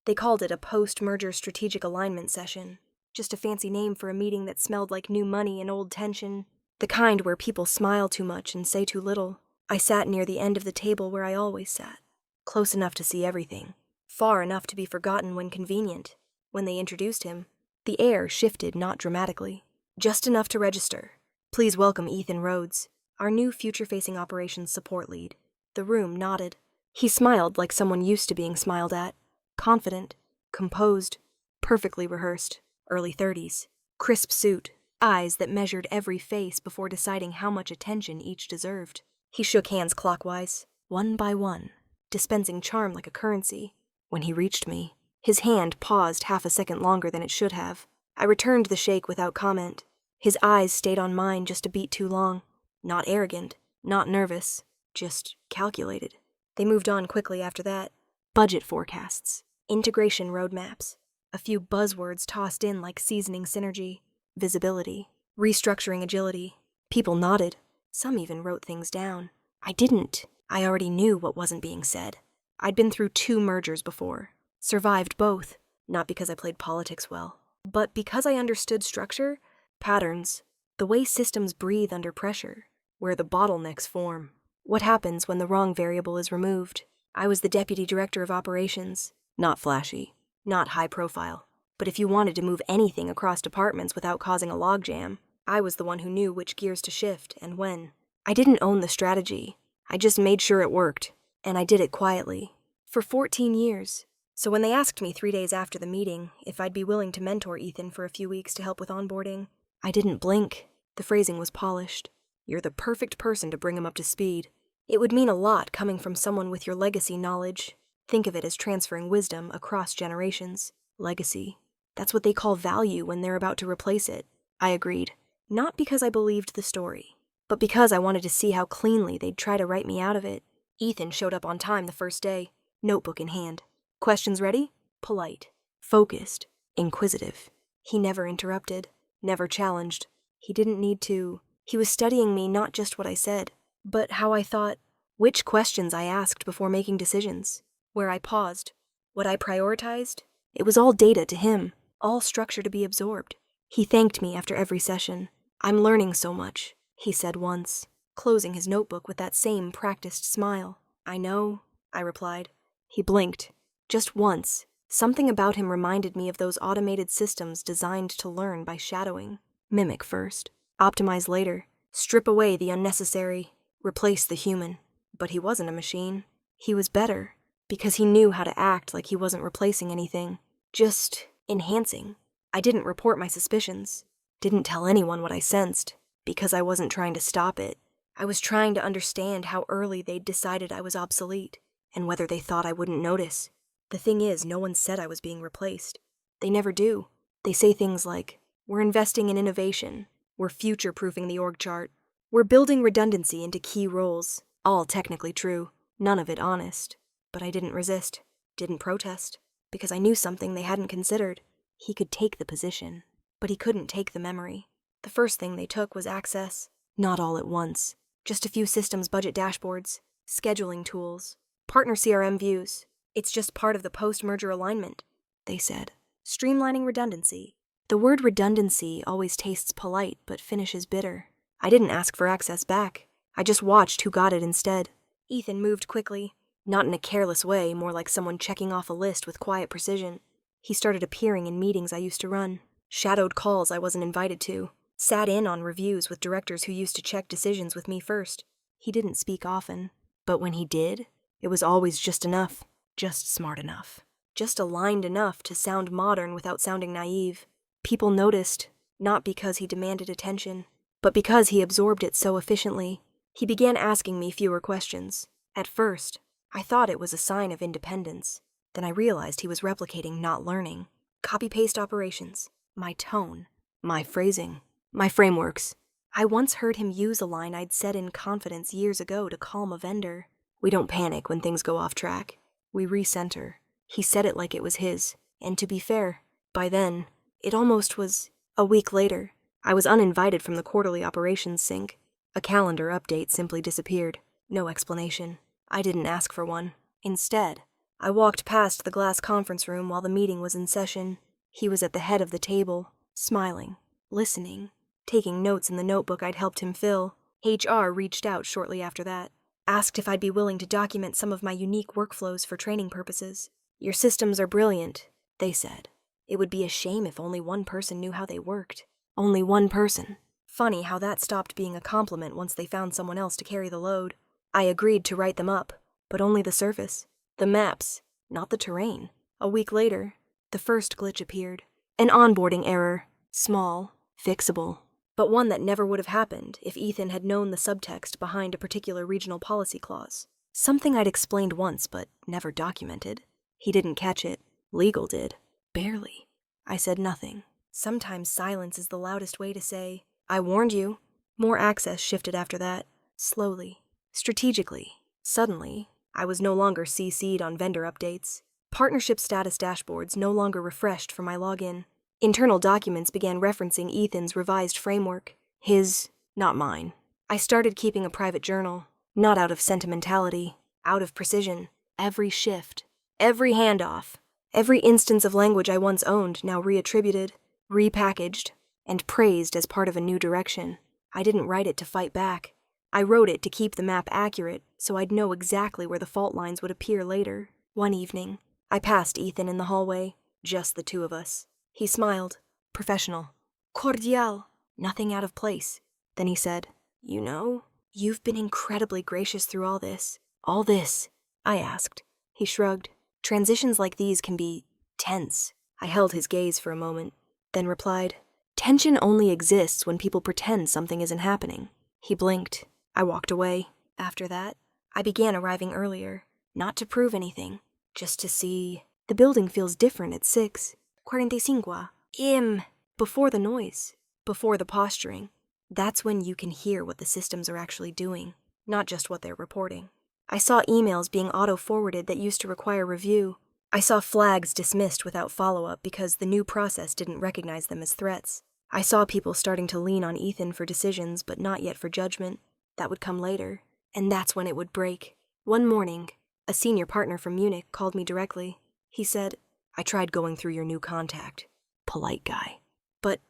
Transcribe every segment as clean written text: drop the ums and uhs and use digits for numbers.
They called it a post-merger strategic alignment session. Just a fancy name for a meeting that smelled like new money and old tension. The kind where people smile too much and say too little. I sat near the end of the table where I always sat. Close enough to see everything. Far enough to be forgotten when convenient. When they introduced him, the air shifted not dramatically. Just enough to register. Please welcome Ethan Rhodes, our new future-facing operations support lead. The room nodded. He smiled like someone used to being smiled at. Confident, composed, perfectly rehearsed, early 30s. Crisp suit, eyes that measured every face before deciding how much attention each deserved. He shook hands clockwise, one by one, dispensing charm like a currency. When he reached me, his hand paused half a second longer than it should have. I returned the shake without comment. His eyes stayed on mine just a beat too long. Not arrogant, not nervous, just calculated. They moved on quickly after that. Budget forecasts, integration roadmaps, a few buzzwords tossed in like seasoning synergy, visibility, restructuring agility. People nodded. Some even wrote things down. I didn't. I already knew what wasn't being said. I'd been through 2 mergers before, survived both, not because I played politics well, but because I understood structure, patterns, the way systems breathe under pressure, where the bottlenecks form, what happens when the wrong variable is removed. I was the deputy director of operations, not flashy, not high profile, but if you wanted to move anything across departments without causing a logjam, I was the one who knew which gears to shift and when. I didn't own the strategy. I just made sure it worked, and I did it quietly. For 14 years. So when they asked me 3 days after the meeting if I'd be willing to mentor Ethan for a few weeks to help with onboarding, I didn't blink. The phrasing was polished. You're the perfect person to bring him up to speed. It would mean a lot coming from someone with your legacy knowledge. Think of it as transferring wisdom across generations. Legacy. That's what they call value when they're about to replace it. I agreed. Not because I believed the story, but because I wanted to see how cleanly they'd try to write me out of it. Ethan showed up on time the first day, notebook in hand. Questions ready? Polite. Focused. Inquisitive. He never interrupted. Never challenged. He didn't need to. He was studying me not just what I said, but how I thought, which questions I asked before making decisions, where I paused, what I prioritized. It was all data to him, all structure to be absorbed. He thanked me after every session. I'm learning so much, he said once, closing his notebook with that same practiced smile. I know, I replied. He blinked. Just once. Something about him reminded me of those automated systems designed to learn by shadowing. Mimic first, optimize later, strip away the unnecessary, replace the human. But he wasn't a machine. He was better, because he knew how to act like he wasn't replacing anything, just enhancing. I didn't report my suspicions, didn't tell anyone what I sensed, because I wasn't trying to stop it. I was trying to understand how early they'd decided I was obsolete, and whether they thought I wouldn't notice. The thing is, no one said I was being replaced. They never do. They say things like, we're investing in innovation, we're future-proofing the org chart, we're building redundancy into key roles. All technically true, none of it honest. But I didn't resist, didn't protest, because I knew something they hadn't considered. He could take the position, but he couldn't take the memory. The first thing they took was access. Not all at once. Just a few systems budget dashboards, scheduling tools, partner CRM views. It's just part of the post-merger alignment, they said. Streamlining redundancy. The word redundancy always tastes polite but finishes bitter. I didn't ask for access back. I just watched who got it instead. Ethan moved quickly, not in a careless way, more like someone checking off a list with quiet precision. He started appearing in meetings I used to run, shadowed calls I wasn't invited to, sat in on reviews with directors who used to check decisions with me first. He didn't speak often, but when he did, it was always just enough. Just smart enough. Just aligned enough to sound modern without sounding naive. People noticed, not because he demanded attention, but because he absorbed it so efficiently. He began asking me fewer questions. At first, I thought it was a sign of independence. Then I realized he was replicating, not learning. Copy-paste operations. My tone. My phrasing. My frameworks. I once heard him use a line I'd said in confidence years ago to calm a vendor. We don't panic when things go off track. We recenter. He said it like it was his. And to be fair, by then, it almost was. A week later, I was uninvited from the quarterly operations sync. A calendar update simply disappeared. No explanation. I didn't ask for one. Instead, I walked past the glass conference room while the meeting was in session. He was at the head of the table, smiling, listening, taking notes in the notebook I'd helped him fill. HR reached out shortly after that, asked if I'd be willing to document some of my unique workflows for training purposes. "Your systems are brilliant," they said. "It would be a shame if only one person knew how they worked." Only one person. Funny how that stopped being a compliment once they found someone else to carry the load. I agreed to write them up, but only the surface. The maps, not the terrain. A week later, the first glitch appeared. An onboarding error. Small, fixable, but one that never would have happened if Ethan had known the subtext behind a particular regional policy clause. Something I'd explained once but never documented. He didn't catch it. Legal did. Barely. I said nothing. Sometimes silence is the loudest way to say, "I warned you." More access shifted after that. Slowly. Strategically. Suddenly, I was no longer CC'd on vendor updates. Partnership status dashboards no longer refreshed for my login. Internal documents began referencing Ethan's revised framework. His, not mine. I started keeping a private journal. Not out of sentimentality. Out of precision. Every shift. Every handoff. Every instance of language I once owned now reattributed, repackaged, and praised as part of a new direction. I didn't write it to fight back. I wrote it to keep the map accurate so I'd know exactly where the fault lines would appear later. One evening, I passed Ethan in the hallway, just the two of us. He smiled, professional, cordial, nothing out of place. Then he said, "You know, you've been incredibly gracious through all this." "All this?" I asked. He shrugged. "Transitions like these can be tense." I held his gaze for a moment, then replied, "Tension only exists when people pretend something isn't happening." He blinked. I walked away. After that, I began arriving earlier, not to prove anything, just to see. The building feels different at 6:45. Before the noise, before the posturing. That's when you can hear what the systems are actually doing, not just what they're reporting. I saw emails being auto-forwarded that used to require review. I saw flags dismissed without follow-up because the new process didn't recognize them as threats. I saw people starting to lean on Ethan for decisions, but not yet for judgment. That would come later, and that's when it would break. One morning, a senior partner from Munich called me directly. He said, "I tried going through your new contact. Polite guy. But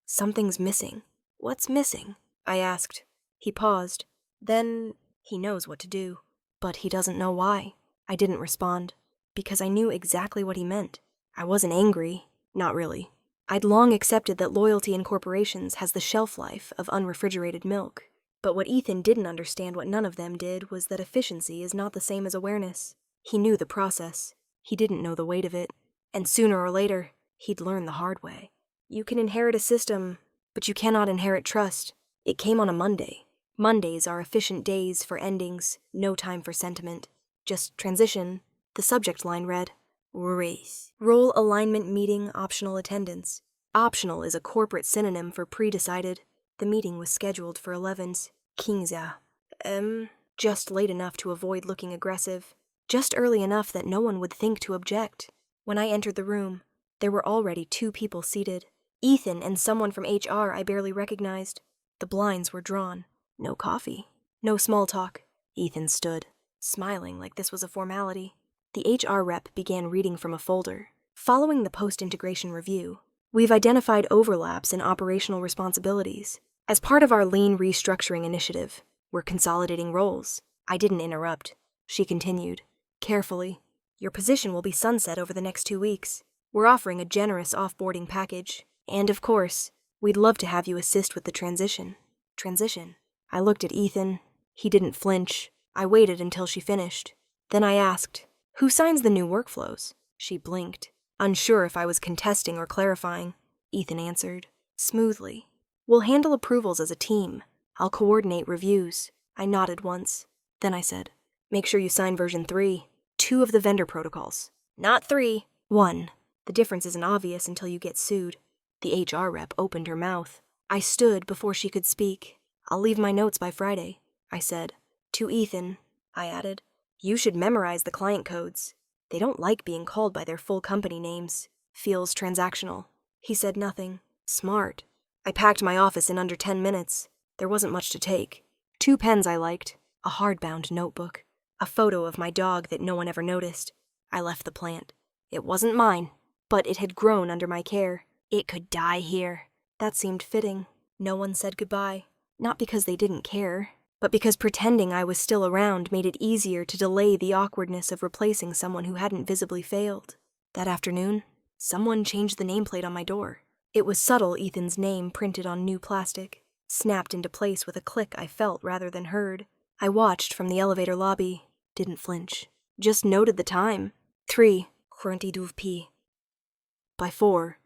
something's missing." "What's missing?" I asked. He paused. Then he knows what to do. But he doesn't know why. I didn't respond, because I knew exactly what he meant. I wasn't angry. Not really. I'd long accepted that loyalty in corporations has the shelf life of unrefrigerated milk. But what Ethan didn't understand, what none of them did, was that efficiency is not the same as awareness. He knew the process. He didn't know the weight of it. And sooner or later, he'd learn the hard way. You can inherit a system, but you cannot inherit trust. It came on a Monday. Mondays are efficient days for endings, no time for sentiment. Just transition. The subject line read, "Race. Role alignment meeting optional attendance." Optional is a corporate synonym for pre-decided. The meeting was scheduled for 11:15. Just late enough to avoid looking aggressive. Just early enough that no one would think to object. When I entered the room, there were already 2 people seated. Ethan and someone from HR I barely recognized. The blinds were drawn. No coffee. No small talk. Ethan stood, smiling like this was a formality. The HR rep began reading from a folder. Following the post-integration review, we've identified overlaps in operational responsibilities. As part of our lean restructuring initiative, we're consolidating roles. I didn't interrupt. She continued, carefully, "Your position will be sunset over the next 2 weeks. We're offering a generous off-boarding package. And of course, we'd love to have you assist with the transition." Transition. I looked at Ethan. He didn't flinch. I waited until she finished. Then I asked, "Who signs the new workflows?" She blinked, unsure if I was contesting or clarifying. Ethan answered, smoothly, "We'll handle approvals as a team. I'll coordinate reviews." I nodded once. Then I said, "Make sure you sign version 3. 2 of the vendor protocols. Not 3. 1. The difference isn't obvious until you get sued." The HR rep opened her mouth. I stood before she could speak. "I'll leave my notes by Friday," I said. To Ethan, I added, "You should memorize the client codes. They don't like being called by their full company names. Feels transactional." He said nothing. Smart. I packed my office in under 10 minutes. There wasn't much to take. 2 pens I liked, a hardbound notebook, a photo of my dog that no one ever noticed. I left the plant. It wasn't mine, but it had grown under my care. It could die here. That seemed fitting. No one said goodbye. Not because they didn't care, but because pretending I was still around made it easier to delay the awkwardness of replacing someone who hadn't visibly failed. That afternoon, someone changed the nameplate on my door. It was subtle, Ethan's name printed on new plastic, snapped into place with a click I felt rather than heard. I watched from the elevator lobby, didn't flinch. Just noted the time. 3:22 by 4.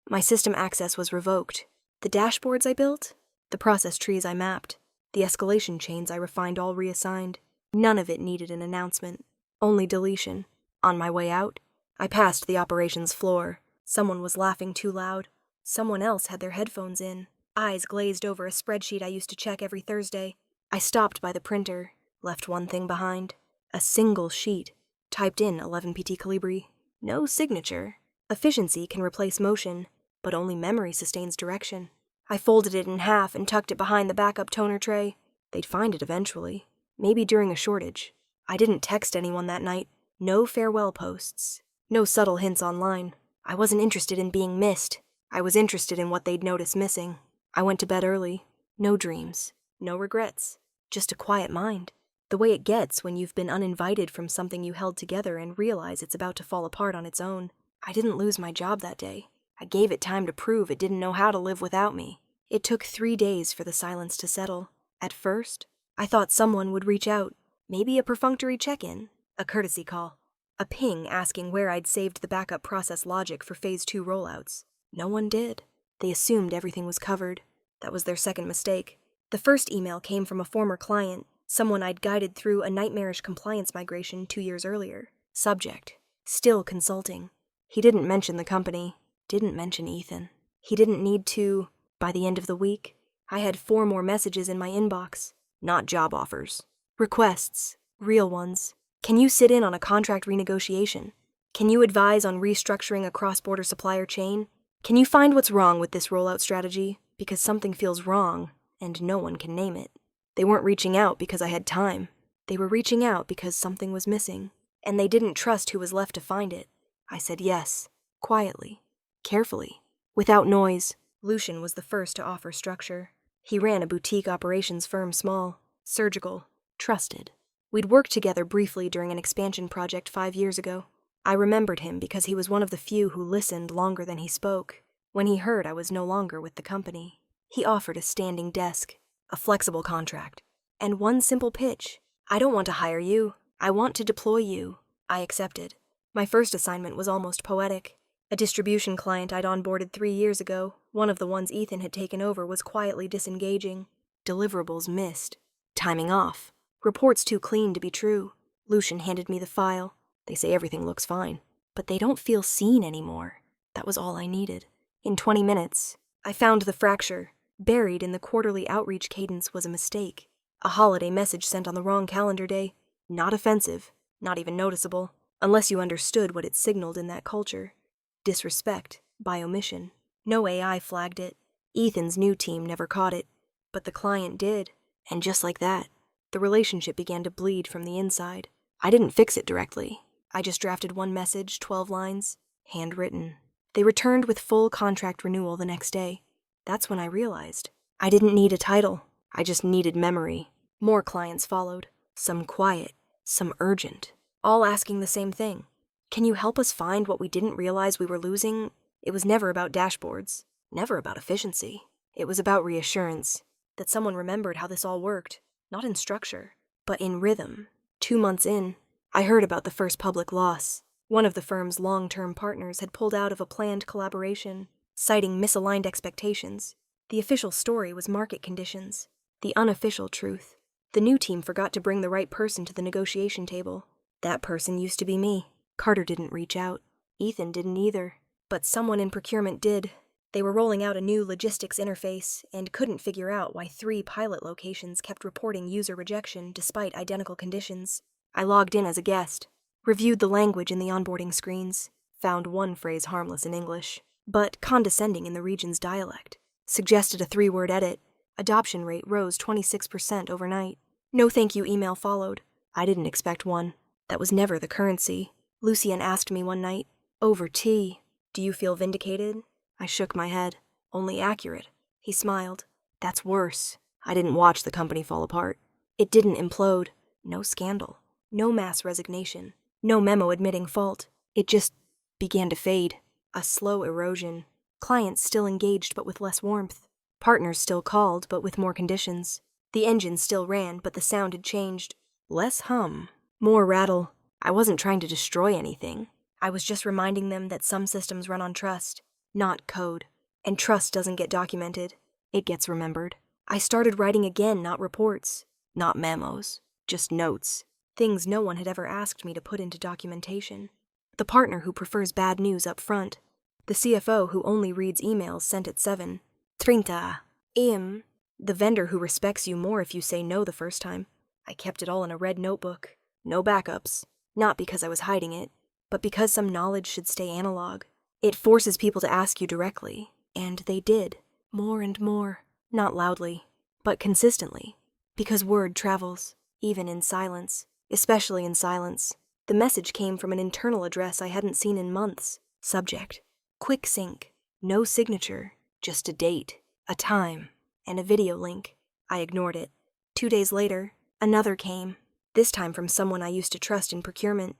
My system access was revoked. The dashboards I built, the process trees I mapped, the escalation chains I refined all reassigned. None of it needed an announcement, only deletion. On my way out, I passed the operations floor. Someone was laughing too loud. Someone else had their headphones in, eyes glazed over a spreadsheet I used to check every Thursday. I stopped by the printer, left one thing behind. A single sheet, typed in 11 PT Calibri. No signature. Efficiency can replace motion, but only memory sustains direction. I folded it in half and tucked it behind the backup toner tray. They'd find it eventually, maybe during a shortage. I didn't text anyone that night. No farewell posts. No subtle hints online. I wasn't interested in being missed. I was interested in what they'd notice missing. I went to bed early. No dreams. No regrets. Just a quiet mind. The way it gets when you've been uninvited from something you held together and realize it's about to fall apart on its own. I didn't lose my job that day. I gave it time to prove it didn't know how to live without me. It took 3 days for the silence to settle. At first, I thought someone would reach out. Maybe a perfunctory check-in, a courtesy call, a ping asking where I'd saved the backup process logic for Phase 2 rollouts. No one did. They assumed everything was covered. That was their second mistake. The first email came from a former client, someone I'd guided through a nightmarish compliance migration 2 years earlier. Subject: still consulting. He didn't mention the company, didn't mention Ethan. He didn't need to. By the end of the week, I had 4 more messages in my inbox. Not job offers. Requests. Real ones. Can you sit in on a contract renegotiation? Can you advise on restructuring a cross-border supplier chain? Can you find what's wrong with this rollout strategy? Because something feels wrong, and no one can name it. They weren't reaching out because I had time. They were reaching out because something was missing, and they didn't trust who was left to find it. I said yes, quietly, carefully, without noise. Lucian was the first to offer structure. He ran a boutique operations firm, small, surgical, trusted. We'd worked together briefly during an expansion project 5 years ago. I remembered him because he was one of the few who listened longer than he spoke. When he heard I was no longer with the company, he offered a standing desk, a flexible contract, and one simple pitch. I don't want to hire you. I want to deploy you. I accepted. My first assignment was almost poetic. A distribution client I'd onboarded 3 years ago, one of the ones Ethan had taken over, was quietly disengaging. Deliverables missed. Timing off. Reports too clean to be true. Lucian handed me the file. They say everything looks fine, but they don't feel seen anymore. That was all I needed. In 20 minutes, I found the fracture. Buried in the quarterly outreach cadence was a mistake. A holiday message sent on the wrong calendar day. Not offensive, not even noticeable, unless you understood what it signaled in that culture. Disrespect, by omission. No AI flagged it. Ethan's new team never caught it, but the client did. And just like that, the relationship began to bleed from the inside. I didn't fix it directly. I just drafted one message, 12 lines, handwritten. They returned with full contract renewal the next day. That's when I realized I didn't need a title. I just needed memory. More clients followed. Some quiet, some urgent, all asking the same thing. Can you help us find what we didn't realize we were losing? It was never about dashboards, never about efficiency. It was about reassurance, that someone remembered how this all worked, not in structure, but in rhythm. 2 months in, I heard about the first public loss. One of the firm's long-term partners had pulled out of a planned collaboration, citing misaligned expectations. The official story was market conditions. The unofficial truth: the new team forgot to bring the right person to the negotiation table. That person used to be me. Carter didn't reach out. Ethan didn't either. But someone in procurement did. They were rolling out a new logistics interface and couldn't figure out why 3 pilot locations kept reporting user rejection despite identical conditions. I logged in as a guest, reviewed the language in the onboarding screens, found one phrase harmless in English, but condescending in the region's dialect, suggested a 3-word edit. Adoption rate rose 26% overnight. No thank you email followed. I didn't expect one. That was never the currency. Lucian asked me one night, over tea, "Do you feel vindicated?" I shook my head. "Only accurate." He smiled. "That's worse. I didn't watch the company fall apart. It didn't implode. No scandal. No mass resignation. No memo admitting fault. It just began to fade. A slow erosion. Clients still engaged but with less warmth. Partners still called but with more conditions. The engine still ran, but the sound had changed. Less hum. More rattle. I wasn't trying to destroy anything. I was just reminding them that some systems run on trust, not code. And trust doesn't get documented. It gets remembered. I started writing again, not reports. Not memos. Just notes. Things no one had ever asked me to put into documentation. The partner who prefers bad news up front. The CFO who only reads emails sent at 7:30 a.m. The vendor who respects you more if you say no the first time. I kept it all in a red notebook. No backups. Not because I was hiding it, but because some knowledge should stay analog. It forces people to ask you directly, and they did. More and more. Not loudly, but consistently. Because word travels, even in silence. Especially in silence. The message came from an internal address I hadn't seen in months. Subject: quick sync. No signature. Just a date, a time, and a video link. I ignored it. 2 days later, another came. This time from someone I used to trust in procurement.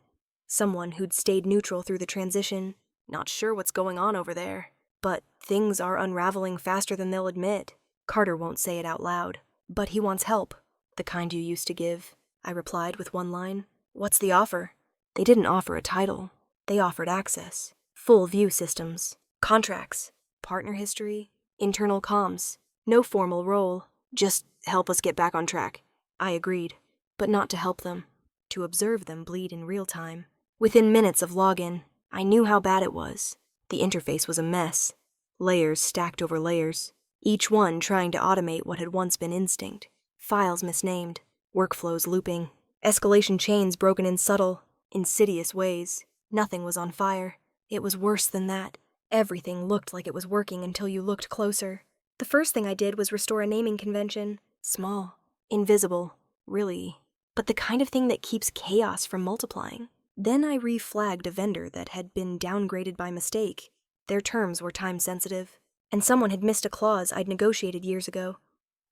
Someone who'd stayed neutral through the transition. Not sure what's going on over there. But things are unraveling faster than they'll admit. Carter won't say it out loud. But he wants help. The kind you used to give. I replied with one line. What's the offer? They didn't offer a title. They offered access. Full view systems. Contracts. Partner history. Internal comms. No formal role. Just help us get back on track. I agreed. But not to help them. To observe them bleed in real time. Within minutes of login, I knew how bad it was. The interface was a mess. Layers stacked over layers. Each one trying to automate what had once been instinct. Files misnamed. Workflows looping. Escalation chains broken in subtle, insidious ways. Nothing was on fire. It was worse than that. Everything looked like it was working until you looked closer. The first thing I did was restore a naming convention. Small. Invisible. Really. But the kind of thing that keeps chaos from multiplying. Then I reflagged a vendor that had been downgraded by mistake. Their terms were time-sensitive. And someone had missed a clause I'd negotiated years ago.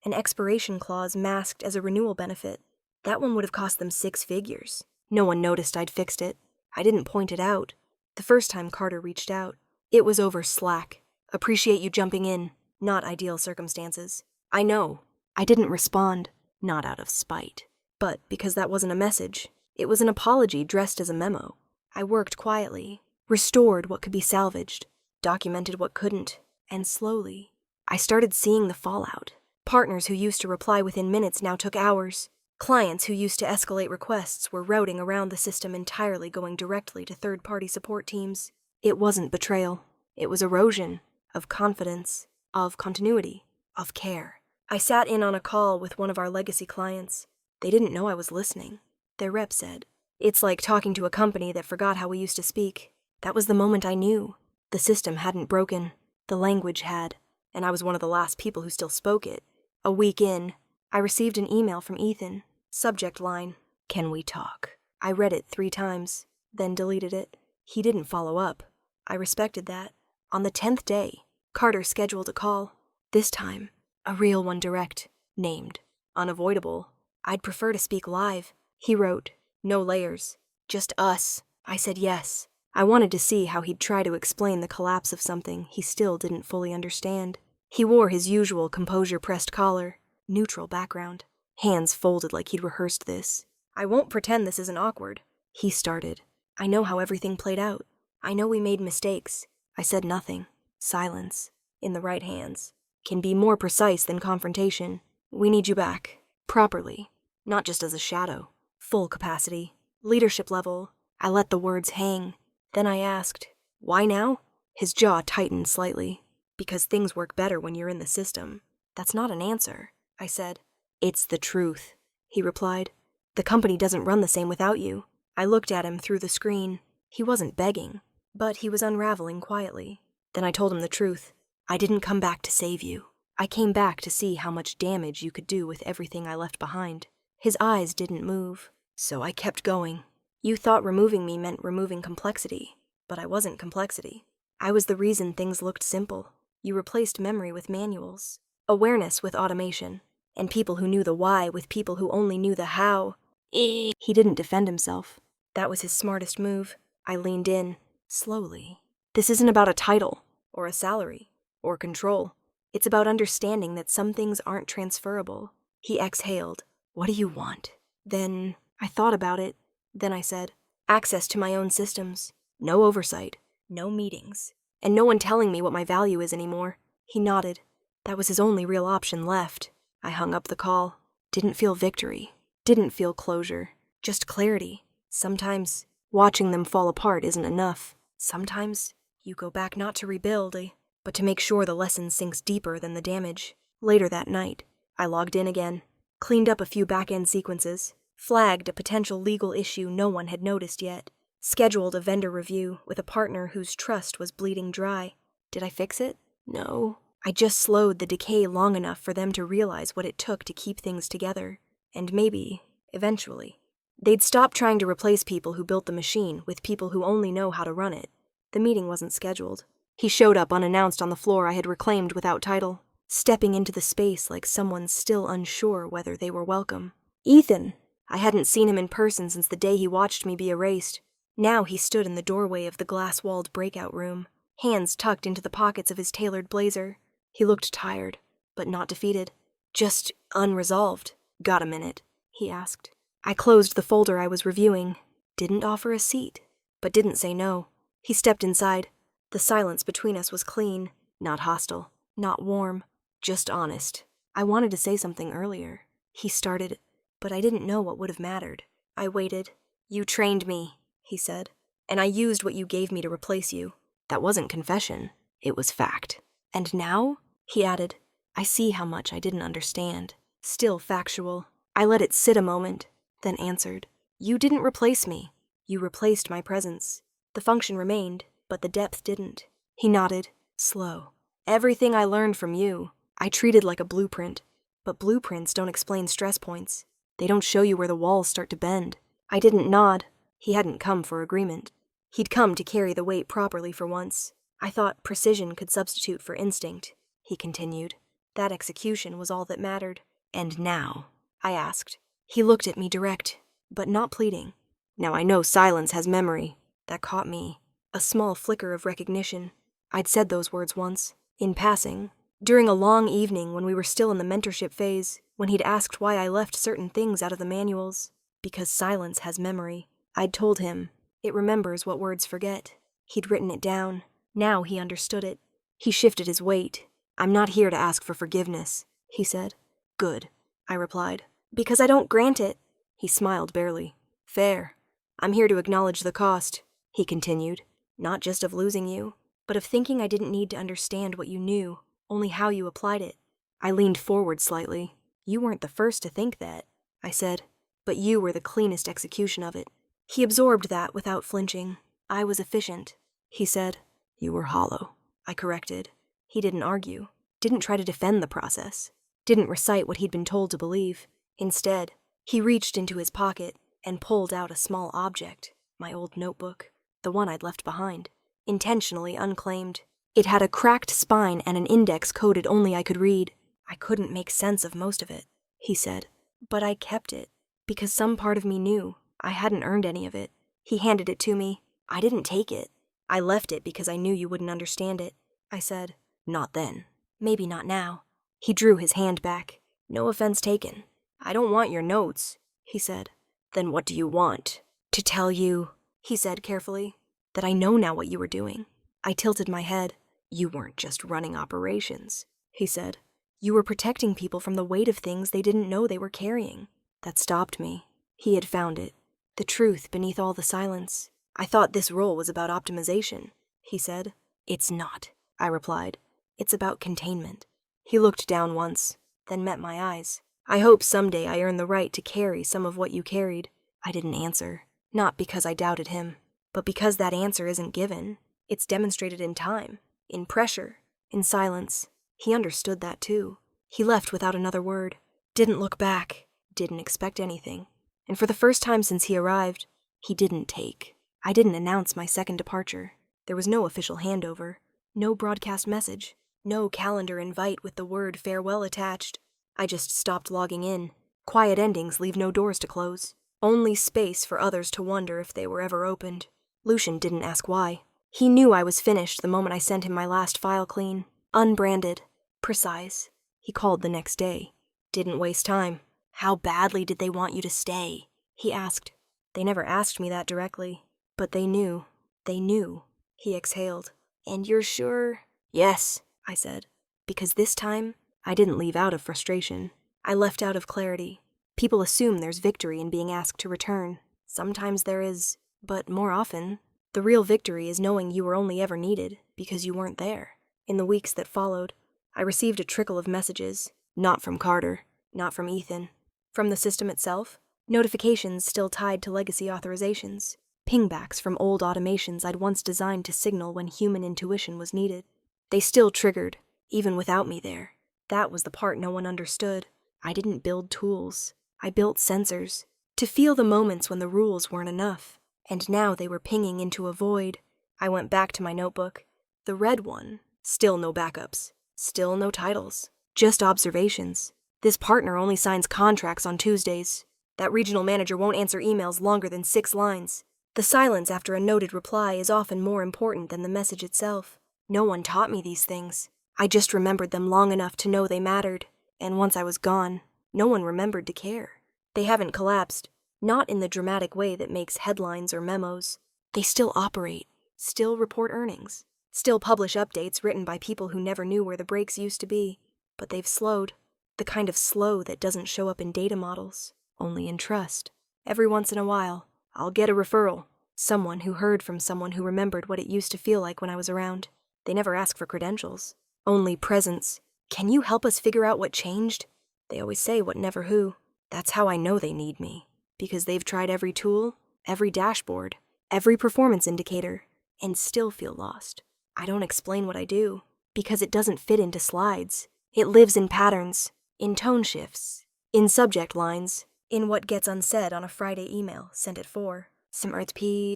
An expiration clause masked as a renewal benefit. That one would have cost them 6 figures. No one noticed I'd fixed it. I didn't point it out. The first time Carter reached out, it was over Slack. Appreciate you jumping in. Not ideal circumstances. I know. I didn't respond. Not out of spite. But because that wasn't a message. It was an apology dressed as a memo. I worked quietly. Restored what could be salvaged. Documented what couldn't. And slowly, I started seeing the fallout. Partners who used to reply within minutes now took hours. Clients who used to escalate requests were routing around the system entirely, going directly to third-party support teams. It wasn't betrayal. It was erosion. Of confidence. Of continuity. Of care. I sat in on a call with one of our legacy clients. They didn't know I was listening. Their rep said, "It's like talking to a company that forgot how we used to speak." That was the moment I knew. The system hadn't broken. The language had. And I was one of the last people who still spoke it. A week in, I received an email from Ethan. Subject line, "Can we talk?" I read it 3 times, then deleted it. He didn't follow up. I respected that. On the 10th day, Carter scheduled a call. This time, a real one, direct, named, unavoidable. I'd prefer to speak live. He wrote, "No layers. Just us." I said yes. I wanted to see how he'd try to explain the collapse of something he still didn't fully understand. He wore his usual composure-pressed collar, neutral background. Hands folded like he'd rehearsed this. "I won't pretend this isn't awkward," he started. "I know how everything played out. I know we made mistakes." I said nothing. Silence, in the right hands, can be more precise than confrontation. "We need you back. Properly. Not just as a shadow. Full capacity. Leadership level." I let the words hang. Then I asked, "Why now?" His jaw tightened slightly. "Because things work better when you're in the system." "That's not an answer," I said. "It's the truth," he replied. "The company doesn't run the same without you." I looked at him through the screen. He wasn't begging, but he was unraveling quietly. Then I told him the truth. "I didn't come back to save you. I came back to see how much damage you could do with everything I left behind." His eyes didn't move, so I kept going. You thought removing me meant removing complexity, but I wasn't complexity. I was the reason things looked simple. You replaced memory with manuals, awareness with automation, and people who knew the why with people who only knew the how. He didn't defend himself. That was his smartest move. I leaned in, slowly. This isn't about a title, or a salary, or control. It's about understanding that some things aren't transferable. He exhaled. What do you want? Then, I thought about it. Then I said, access to my own systems. No oversight. No meetings. And no one telling me what my value is anymore. He nodded. That was his only real option left. I hung up the call. Didn't feel victory. Didn't feel closure. Just clarity. Sometimes, watching them fall apart isn't enough. Sometimes, you go back not to rebuild, but to make sure the lesson sinks deeper than the damage. Later that night, I logged in again, cleaned up a few back-end sequences, flagged a potential legal issue no one had noticed yet, scheduled a vendor review with a partner whose trust was bleeding dry. Did I fix it? No. I just slowed the decay long enough for them to realize what it took to keep things together. And maybe, eventually, they'd stop trying to replace people who built the machine with people who only know how to run it. The meeting wasn't scheduled. He showed up unannounced on the floor I had reclaimed without title, stepping into the space like someone still unsure whether they were welcome. Ethan! I hadn't seen him in person since the day he watched me be erased. Now he stood in the doorway of the glass-walled breakout room, hands tucked into the pockets of his tailored blazer. He looked tired, but not defeated. Just unresolved. Got a minute? He asked. I closed the folder I was reviewing, didn't offer a seat, but didn't say no. He stepped inside. The silence between us was clean, not hostile, not warm, just honest. I wanted to say something earlier. He started, but I didn't know what would have mattered. I waited. You trained me, he said, and I used what you gave me to replace you. That wasn't confession. It was fact. And now, he added, I see how much I didn't understand. Still factual. I let it sit a moment, then answered. You didn't replace me. You replaced my presence. The function remained, but the depth didn't. He nodded, slow. Everything I learned from you, I treated like a blueprint. But blueprints don't explain stress points. They don't show you where the walls start to bend. I didn't nod. He hadn't come for agreement. He'd come to carry the weight properly for once. I thought precision could substitute for instinct, he continued. That execution was all that mattered. And now? I asked. He looked at me direct, but not pleading. Now I know silence has memory. That caught me. A small flicker of recognition. I'd said those words once, in passing, during a long evening when we were still in the mentorship phase, when he'd asked why I left certain things out of the manuals. Because silence has memory. I'd told him, it remembers what words forget. He'd written it down. Now he understood it. He shifted his weight. I'm not here to ask for forgiveness, he said. Good, I replied. Because I don't grant it. He smiled barely. Fair. I'm here to acknowledge the cost, he continued. Not just of losing you, but of thinking I didn't need to understand what you knew, only how you applied it. I leaned forward slightly. You weren't the first to think that, I said, but you were the cleanest execution of it. He absorbed that without flinching. I was efficient, he said. You were hollow, I corrected. He didn't argue, didn't try to defend the process, didn't recite what he'd been told to believe. Instead, he reached into his pocket and pulled out a small object, my old notebook, the one I'd left behind, intentionally unclaimed. It had a cracked spine and an index coded only I could read. I couldn't make sense of most of it, he said, but I kept it, because some part of me knew I hadn't earned any of it. He handed it to me. I didn't take it. I left it because I knew you wouldn't understand it. I said, not then. Maybe not now. He drew his hand back. No offense taken. I don't want your notes, he said. Then what do you want? To tell you, he said carefully, that I know now what you were doing. I tilted my head. You weren't just running operations, he said. You were protecting people from the weight of things they didn't know they were carrying. That stopped me. He had found it. The truth beneath all the silence. I thought this role was about optimization, he said. It's not, I replied. It's about containment. He looked down once, then met my eyes. I hope someday I earn the right to carry some of what you carried. I didn't answer, not because I doubted him, but because that answer isn't given. It's demonstrated in time, in pressure, in silence. He understood that too. He left without another word, didn't look back, didn't expect anything. And for the first time since he arrived, He didn't take. I didn't announce my second departure. There was no official handover, no broadcast message, no calendar invite with the word farewell attached. I just stopped logging in. Quiet endings leave no doors to close. Only space for others to wonder if they were ever opened. Lucian didn't ask why. He knew I was finished the moment I sent him my last file clean. Unbranded. Precise. He called the next day. Didn't waste time. How badly did they want you to stay? He asked. They never asked me that directly. But they knew. They knew. He exhaled. And you're sure? Yes, I said. Because this time, I didn't leave out of frustration. I left out of clarity. People assume there's victory in being asked to return. Sometimes there is, but more often, the real victory is knowing you were only ever needed because you weren't there. In the weeks that followed, I received a trickle of messages. Not from Carter, not from Ethan. From the system itself, notifications still tied to legacy authorizations. Pingbacks from old automations I'd once designed to signal when human intuition was needed. They still triggered, even without me there. That was the part no one understood. I didn't build tools. I built sensors, to feel the moments when the rules weren't enough. And now they were pinging into a void. I went back to my notebook. The red one. Still no backups. Still no titles. Just observations. This partner only signs contracts on Tuesdays. That regional manager won't answer emails longer than 6 lines. The silence after a noted reply is often more important than the message itself. No one taught me these things. I just remembered them long enough to know they mattered. And once I was gone, no one remembered to care. They haven't collapsed. Not in the dramatic way that makes headlines or memos. They still operate. Still report earnings. Still publish updates written by people who never knew where the breaks used to be. But they've slowed. The kind of slow that doesn't show up in data models. Only in trust. Every once in a while, I'll get a referral. Someone who heard from someone who remembered what it used to feel like when I was around. They never ask for credentials. Only presence. Can you help us figure out what changed? They always say what never who. That's how I know they need me. Because they've tried every tool, every dashboard, every performance indicator, and still feel lost. I don't explain what I do, because it doesn't fit into slides. It lives in patterns, in tone shifts, in subject lines, in what gets unsaid on a Friday email sent at 4. Simrtp.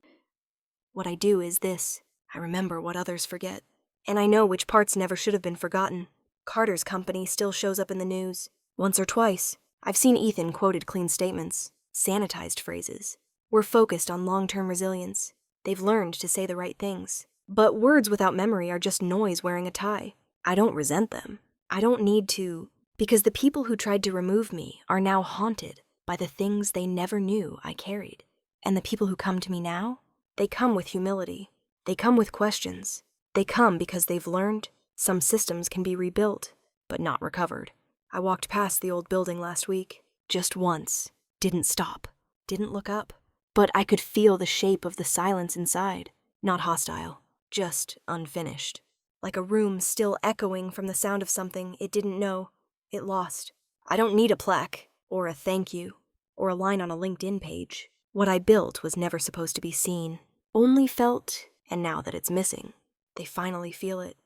What I do is this. I remember what others forget. And I know which parts never should have been forgotten. Carter's company still shows up in the news. Once or twice, I've seen Ethan quoted clean statements, sanitized phrases. We're focused on long-term resilience. They've learned to say the right things. But words without memory are just noise wearing a tie. I don't resent them. I don't need to, because the people who tried to remove me are now haunted by the things they never knew I carried. And the people who come to me now, they come with humility. They come with questions. They come because they've learned some systems can be rebuilt, but not recovered. I walked past the old building last week, just once, didn't stop, didn't look up. But I could feel the shape of the silence inside, not hostile, just unfinished. Like a room still echoing from the sound of something it didn't know, it lost. I don't need a plaque, or a thank you, or a line on a LinkedIn page. What I built was never supposed to be seen, only felt, and now that it's missing, they finally feel it.